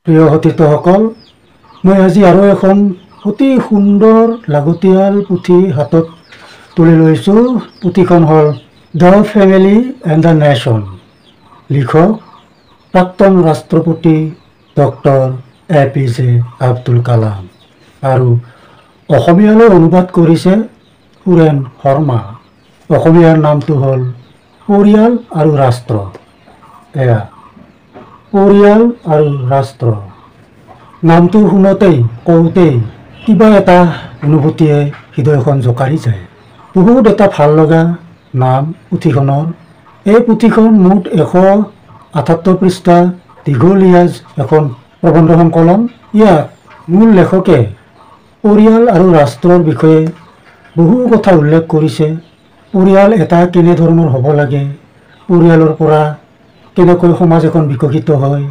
প্ৰিয় সতীৰ্থসকল, মই আজি আৰু এখন অতি সুন্দৰ লাগতিয়াল পুথি হাতত তুলি লৈছোঁ। পুথিখন হ'ল the family and the nation. লিখক প্ৰাক্তন ৰাষ্ট্ৰপতি ডক্টৰ APJ আব্দুল কালাম আৰু অসমীয়ালৈ অনুবাদ কৰিছে সুৰেণ শৰ্মা। অসমীয়াৰ নামটো হ'ল পৰিয়াল আৰু ৰাষ্ট্ৰ। এয়া পৰিয়াল আৰু ৰাষ্ট্ৰ নামটো শুনোতেই কওঁতেই কিবা এটা অনুভূতিয়ে হৃদয়খন জোকাৰি যায়। বহুত এটা ভাল লগা নাম পুথিখনৰ। এই পুথিখন মুঠ 178 পৃষ্ঠা দীঘলীয়া এখন প্ৰবন্ধ সংকলন। ইয়াত মূল লেখকে পৰিয়াল আৰু ৰাষ্ট্ৰৰ বিষয়ে বহু কথা উল্লেখ কৰিছে। পৰিয়াল এটা কেনেধৰণৰ হ'ব লাগে, পৰিয়ালৰ পৰা কেনেকৈ সমাজ এখন বিকশিত হয়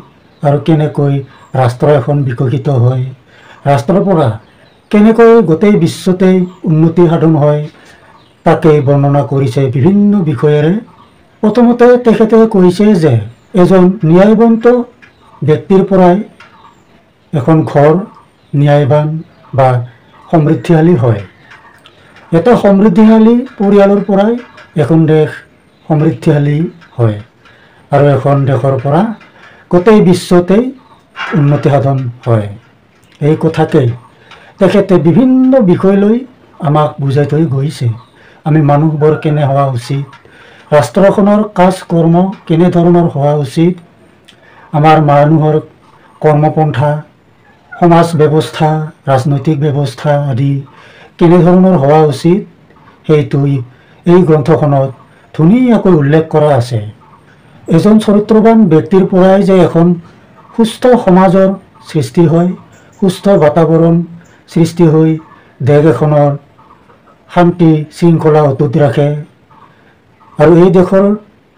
আৰু কেনেকৈ ৰাষ্ট্ৰ এখন বিকশিত হয়, ৰাষ্ট্ৰৰ পৰা কেনেকৈ গোটেই বিশ্বতেই উন্নতি সাধন হয় তাকে বৰ্ণনা কৰিছে বিভিন্ন বিষয়েৰে। প্ৰথমতে তেখেতে কৈছে যে এজন ন্যায়বন্ত ব্যক্তিৰ পৰাই এখন ঘৰ ন্যায়বান বা সমৃদ্ধিশালী হয়। এটা সমৃদ্ধিশালী পৰিয়ালৰ পৰাই এখন দেশ সমৃদ্ধিশালী হয় আৰু এখন দেশৰ পৰা গোটেই বিশ্বতেই উন্নতি সাধন হয়। এই কথাকেই তেখেতে বিভিন্ন বিষয় লৈ আমাক বুজাই থৈ গৈছে। আমি মানুহবোৰ কেনে হোৱা উচিত, ৰাষ্ট্ৰখনৰ কাজ কৰ্ম কেনেধৰণৰ হোৱা উচিত, আমাৰ মানুহৰ কৰ্মপন্থা, সমাজ ব্যৱস্থা, ৰাজনৈতিক ব্যৱস্থা আদি কেনেধৰণৰ হোৱা উচিত, সেইটো এই গ্ৰন্থখনত ধুনীয়াকৈ উল্লেখ কৰা আছে। এজন চৰিত্ৰৱান ব্যক্তিৰ পৰাই যে এখন সুস্থ সমাজৰ সৃষ্টি হয়, সুস্থ বাতাবৰণ সৃষ্টি হৈ দেশ এখনৰ শান্তি শৃংখলা অটুট ৰাখে আৰু এই দেশৰ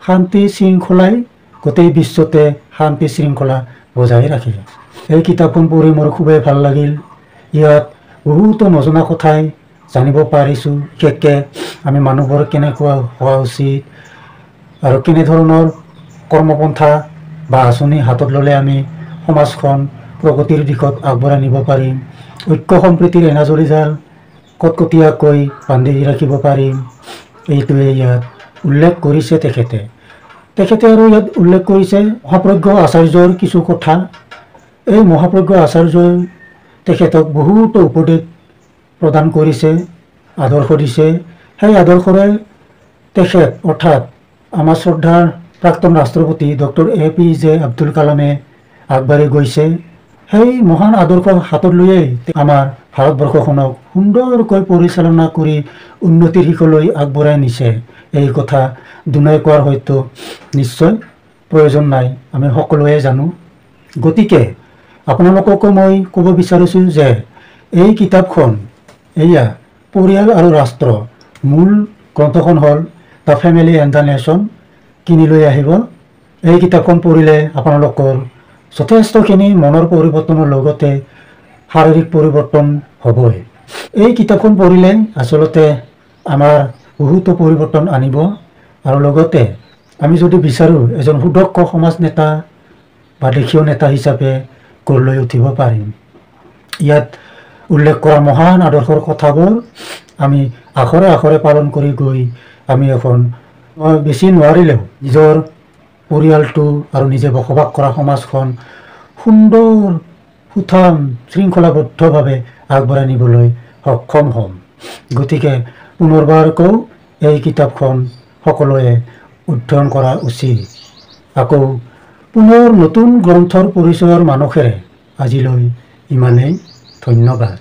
শান্তি শৃংখলাই গোটেই বিশ্বতে শান্তি শৃংখলা বজাই ৰাখে। এই কিতাপখন পঢ়ি মোৰ খুবেই ভাল লাগিল। ইয়াত বহুতো নজনা কথাই জানিব পাৰিছোঁ। বিশেষকৈ আমি মানুহবোৰ কেনেকুৱা হোৱা উচিত আৰু কেনেধৰণৰ কৰ্মপন্থা বা আঁচনি হাতত ল'লে আমি সমাজখন প্ৰগতিৰ দিশত আগবঢ়াই নিব পাৰিম, ঐক্য সম্প্ৰীতিৰ এনাজৰী জাল কটকটীয়াকৈ বান্ধি ৰাখিব পাৰিম, এইটোৱে ইয়াত উল্লেখ কৰিছে তেখেতে আৰু ইয়াত উল্লেখ কৰিছে মহাপ্ৰজ্ঞ আচাৰ্যৰ কিছু কথা। এই মহাপ্ৰজ্ঞ আচাৰ্যই তেখেতক বহুতো উপদেশ প্ৰদান কৰিছে, আদৰ্শ দিছে। সেই আদৰ্শৰে তেখেত অৰ্থাৎ আমাৰ শ্ৰদ্ধাৰ প্ৰাক্তন ৰাষ্ট্ৰপতি ডক্টৰ APJ আব্দুল কালামে আগবাঢ়ি গৈছে। সেই মহান আদৰ্শ হাতত লৈয়ে আমাৰ ভাৰতবৰ্ষখনক সুন্দৰকৈ পৰিচালনা কৰি উন্নতিৰ শিখৰলৈ আগবঢ়াই নিছে। এই কথা দুনাই কোৱাৰ হয়তো নিশ্চয় প্ৰয়োজন নাই, আমি সকলোৱে জানো। গতিকে আপোনালোককো মই ক'ব বিচাৰিছোঁ যে এই কিতাপখন, এয়া পৰিয়াল আৰু ৰাষ্ট্ৰ, মূল গ্ৰন্থখন হ'ল the family and the nation, কিনি লৈ আহিব। এই কিতাপখন পঢ়িলে আপোনালোকৰ যথেষ্টখিনি মনৰ পৰিৱৰ্তনৰ লগতে শাৰীৰিক পৰিৱৰ্তন হ'বই। এই কিতাপখন পঢ়িলে আচলতে আমাৰ বহুতো পৰিৱৰ্তন আনিব আৰু লগতে আমি যদি বিচাৰোঁ এজন সুদক্ষ সমাজ নেতা বা দেশীয় নেতা হিচাপে গঢ় লৈ উঠিব পাৰিম। ইয়াত উল্লেখ কৰা মহান আদৰ্শৰ কথাবোৰ আমি আখৰে আখৰে পালন কৰি গৈ আমি এখন বেছি নোৱাৰিলেও নিজৰ পৰিয়ালটো আৰু নিজে বসবাস কৰা সমাজখন সুন্দৰ সুঠাম শৃংখলাবদ্ধভাৱে আগবঢ়াই নিবলৈ সক্ষম হ'ম। গতিকে পুনৰবাৰ কওঁ, এই কিতাপখন সকলোৱে অধ্যয়ন কৰা উচিত। আকৌ পুনৰ নতুন গ্ৰন্থৰ পৰিচয়ৰ মানসেৰে আজিলৈ ইমানেই। ধন্যবাদ।